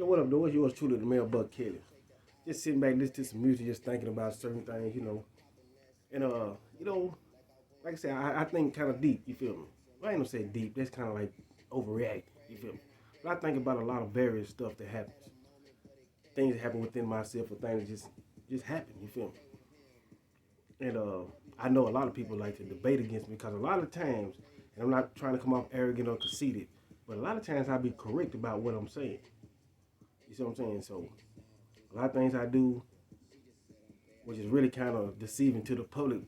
Yo, what up, though? It's yours truly, the Mail Buck Kelly. Just sitting back listening to some music, just thinking about certain things. And like I said, I think kind of deep. You feel me? Well, I ain't gonna say deep. That's kind of like overreacting. You feel me? But I think about a lot of various stuff that happens, things that happen within myself, or things that just happen. You feel me? And I know a lot of people like to debate against me because a lot of times, and I'm not trying to come off arrogant or conceited, but a lot of times I be correct about what I'm saying. You see what I'm saying? So a lot of things I do, which is really kind of deceiving to the public.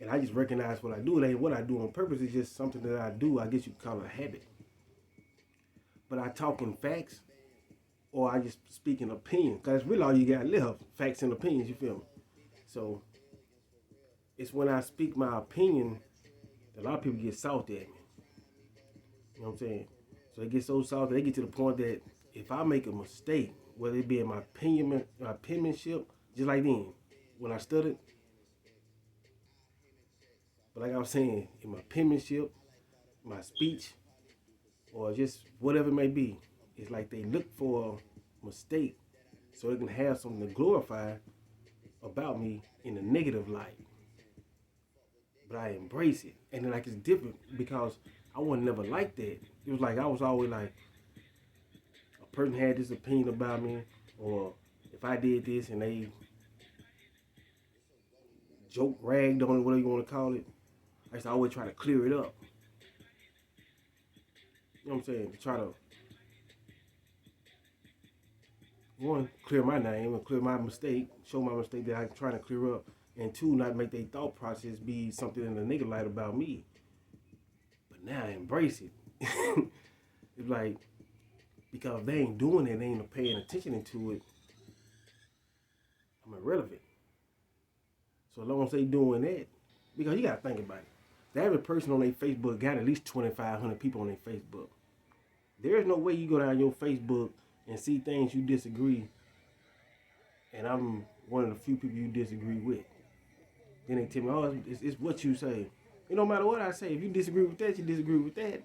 And I just recognize what I do. It ain't what I do on purpose. It's just something that I do. I guess you could call it a habit. But I talk in facts or I just speak in opinion. Because really all you got left, facts and opinions, you feel me? So it's when I speak my opinion that a lot of people get salty at me. You know what I'm saying? So they get so salty, they get to the point that if I make a mistake, whether it be in my opinion, my penmanship, just like then, when I studied, but like I was saying, in my penmanship, my speech, or just whatever it may be, it's like they look for a mistake so they can have something to glorify about me in a negative light. But I embrace it. And then like it's different because I was never like that. It was like I was always like a person had this opinion about me, or if I did this and they joke ragged on it, whatever you want to call it, I used to always try to clear it up. You know what I'm saying? To try to one, clear my name and clear my mistake, show my mistake that I'm trying to clear up, and two, not make their thought process be something in the negative light about me. But now I embrace it. It's like, because if they ain't doing it, they ain't paying attention to it, I'm irrelevant. So as long as they doing that, because you gotta think about it. The average person on their Facebook got at least 2,500 people on their Facebook. There is no way you go down your Facebook and see things you disagree, and I'm one of the few people you disagree with. Then they tell me, oh, it's what you say. It don't matter what I say. If you disagree with that, you disagree with that.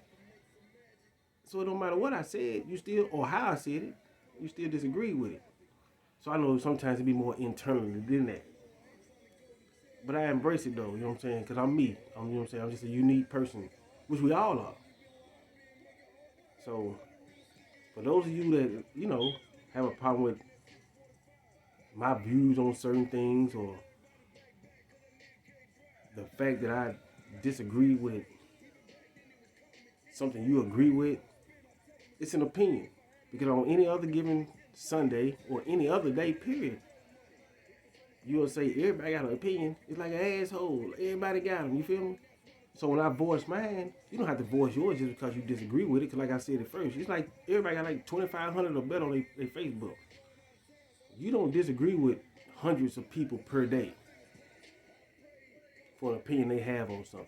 So it don't matter what I said, you still, or how I said it, you still disagree with it. So I know sometimes it be more internally than that. But I embrace it though, you know what I'm saying? Because I'm me. You know what I'm saying? I'm just a unique person, which we all are. So for those of you that, have a problem with my views on certain things, or the fact that I disagree with something you agree with, it's an opinion. Because on any other given Sunday or any other day, period, you'll say everybody got an opinion. It's like an asshole. Everybody got them. You feel me? So when I voice mine, you don't have to voice yours just because you disagree with it. Because like I said at first, it's like everybody got like 2,500 or better on their Facebook. You don't disagree with hundreds of people per day for an opinion they have on something.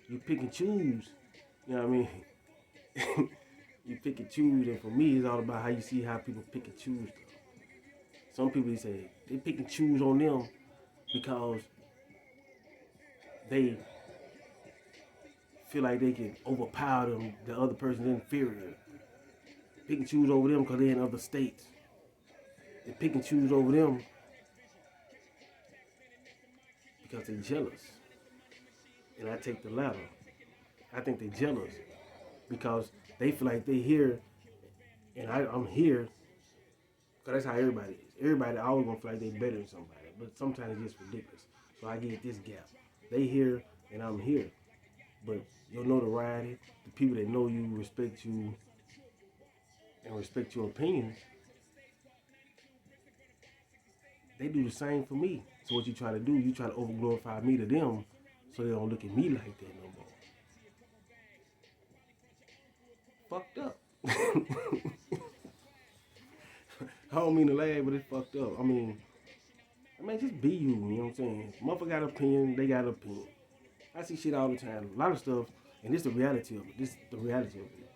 You pick and choose. You know what I mean? You pick and choose, and for me, it's all about how you see how people pick and choose stuff. Some people say they pick and choose on them because they feel like they can overpower them, the other person's inferior. Pick and choose over them because they're in other states. They pick and choose over them because they're jealous. And I take the latter. I think they're jealous because they feel like they're here and I'm here. Because that's how everybody is. Everybody always gonna feel like they're better than somebody. But sometimes it's just ridiculous. So I get this gap. They here and I'm here. But your notoriety, the people that know you, respect you, and respect your opinions, they do the same for me. So what you try to do, you try to overglorify me to them so they don't look at me like that no more. Fucked up. I don't mean to laugh, but it's fucked up. I mean, just be you, you know what I'm saying? Motherfucker got an opinion, they got an opinion. I see shit all the time. A lot of stuff, and this is the reality of it. This is the reality of it.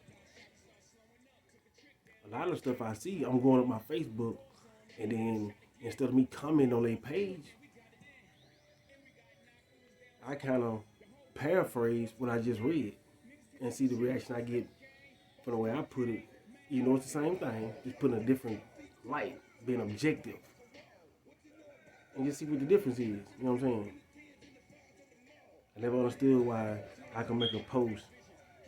A lot of stuff I see, I'm going up my Facebook, and then instead of me commenting on their page, I kind of paraphrase what I just read and see the reaction I get from the way I put it, You know it's the same thing, just putting a different light, being objective, and just see what the difference is. You know what I'm saying? I never understood why I can make a post.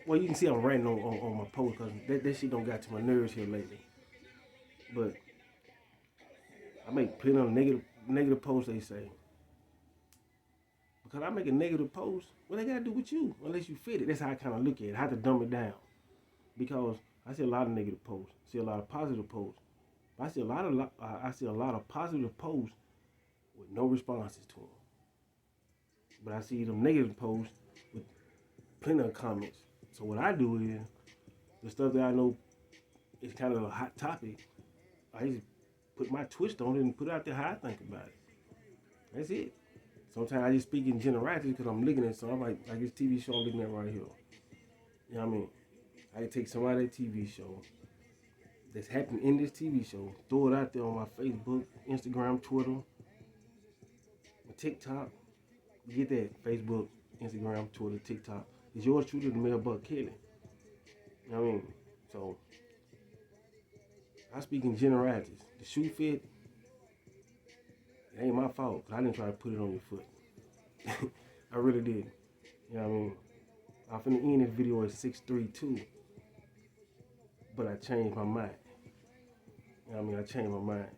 Well, you can see I'm ranting on my post because that shit don't got to my nerves here lately. But I make plenty of negative posts, they say. Because I make a negative post, what they got to do with you? Unless you fit it. That's how I kind of look at it. I have to dumb it down. Because I see a lot of negative posts. I see a lot of positive posts. But I see a lot of positive posts with no responses to them. But I see them negative posts with plenty of comments. So what I do is, the stuff that I know is kind of a hot topic, I just put my twist on it and put it out there how I think about it. That's it. Sometimes I just speak in generalities because I'm looking at something like this TV show I'm looking at right here. You know what I mean? I can take some of that TV show that's happening in this TV show, throw it out there on my Facebook, Instagram, Twitter, my TikTok. You get that Facebook, Instagram, Twitter, TikTok. It's yours truly, the Mayor Buck Kelly. You know what I mean? So I speak in generalities. The shoe fit, it ain't my fault, because I didn't try to put it on your foot. I really did. You know what I mean? I'm finna end this video at 6:32, but I changed my mind. You know what I mean? I changed my mind.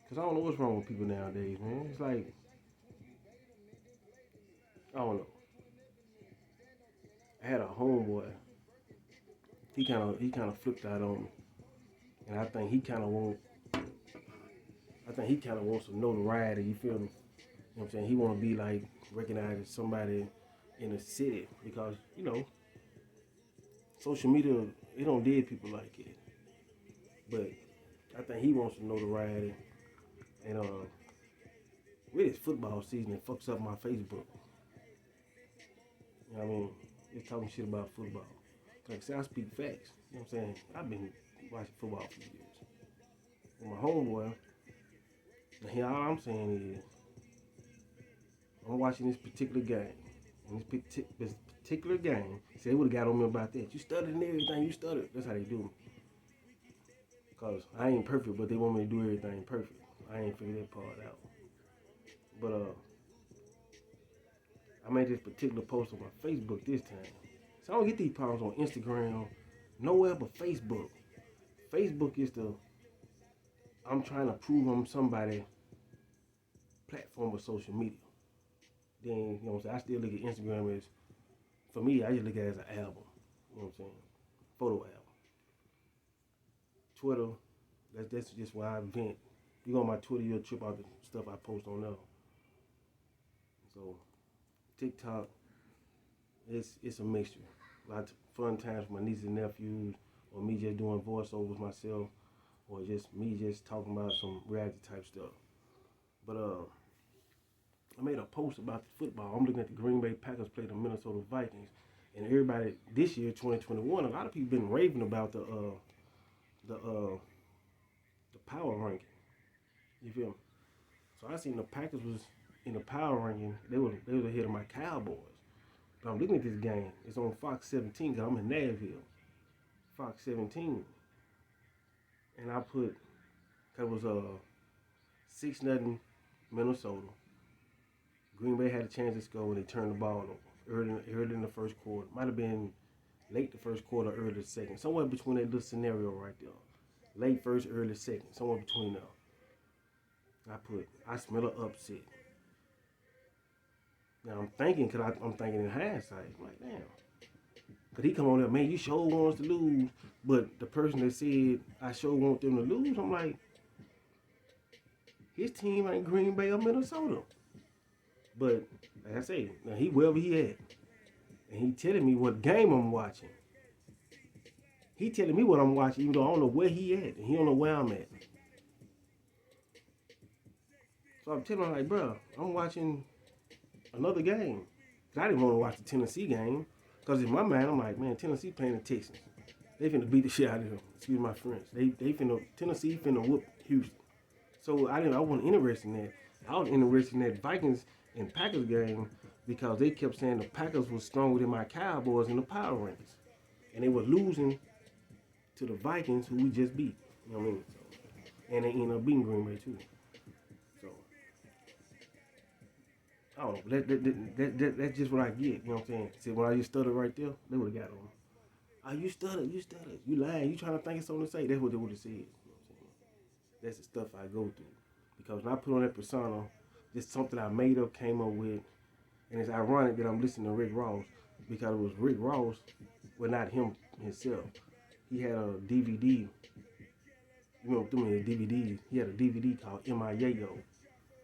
Because I don't know what's wrong with people nowadays, man. It's like, I don't know. I had a homeboy. He kind of flipped out on me, and I think he kind of wants some notoriety. You feel me? You know what I'm saying? He want to be like recognized as somebody in the city because social media it don't dead people like it. But I think he wants some notoriety, and with his football season, it fucks up my Facebook. You know what I mean? It's talking shit about football. Like I said, I speak facts. You know what I'm saying? I've been watching football for years. And my homeboy, and here all I'm saying is, I'm watching this particular game. And this particular game, see, they would have got on me about that. You stuttered and everything, you stuttered. That's how they do me. Because I ain't perfect, but they want me to do everything perfect. I ain't figured that part out. But I made this particular post on my Facebook this time. So I don't get these problems on Instagram, nowhere but Facebook. Facebook is I'm trying to prove I'm somebody platform of social media. Then, you know what I'm saying, I still look at Instagram as, for me, I just look at it as an album. You know what I'm saying? Photo album. Twitter, that's just where I vent. You go on my Twitter, you'll trip out the stuff I post on there. So, TikTok, it's a mixture. A lot of fun times with my nieces and nephews, or me just doing voiceovers myself, or just me just talking about some reality type stuff. But I made a post about the football. I'm looking at the Green Bay Packers play the Minnesota Vikings, and everybody this year, 2021, a lot of people been raving about the power ranking. You feel me? So I seen the Packers was in the power ranking. They was ahead of my Cowboys. But I'm looking at this game. It's on Fox 17 because I'm in Nashville. Fox 17. And I put, it was 6-0 Minnesota. Green Bay had a chance to score and they turned the ball over early in the first quarter. Might have been late the first quarter, early the second. Somewhere between that little scenario right there. Late first, early second. Somewhere between there. I smell an upset. Now I'm thinking, because I'm thinking in hindsight, I'm like, damn. Because he come on there, man, you sure wants to lose. But the person that said, I sure want them to lose, I'm like, his team ain't Green Bay or Minnesota. But, like I say, now he wherever he at. And he telling me what game I'm watching. He telling me what I'm watching, even though I don't know where he at. And he don't know where I'm at. So I'm telling him, like, bro, I'm watching another game. Cause I didn't want to watch the Tennessee game. Because in my mind, I'm like, man, Tennessee playing the Texans. They finna beat the shit out of them. Excuse my French. Tennessee finna whoop Houston. So I wasn't interested in that. I was interested in that Vikings and Packers game because they kept saying the Packers was stronger than my Cowboys in the power rankings. And they were losing to the Vikings, who we just beat. You know what I mean? So, and they end up beating Green Bay too. So I don't know. That's just what I get. You know what I'm saying? See, when I just stuttered right there, they would have got on. Oh, you stuttered. You stuttered. You lying. You trying to think of something to say. That's what they would have said. You know what I'm saying? That's the stuff I go through. Because when I put on that persona, just something I made up, came up with, and it's ironic that I'm listening to Rick Ross because it was Rick Ross, well, not him himself. He had a DVD. You know, through me DVDs. He had a DVD called M.I. Yayo.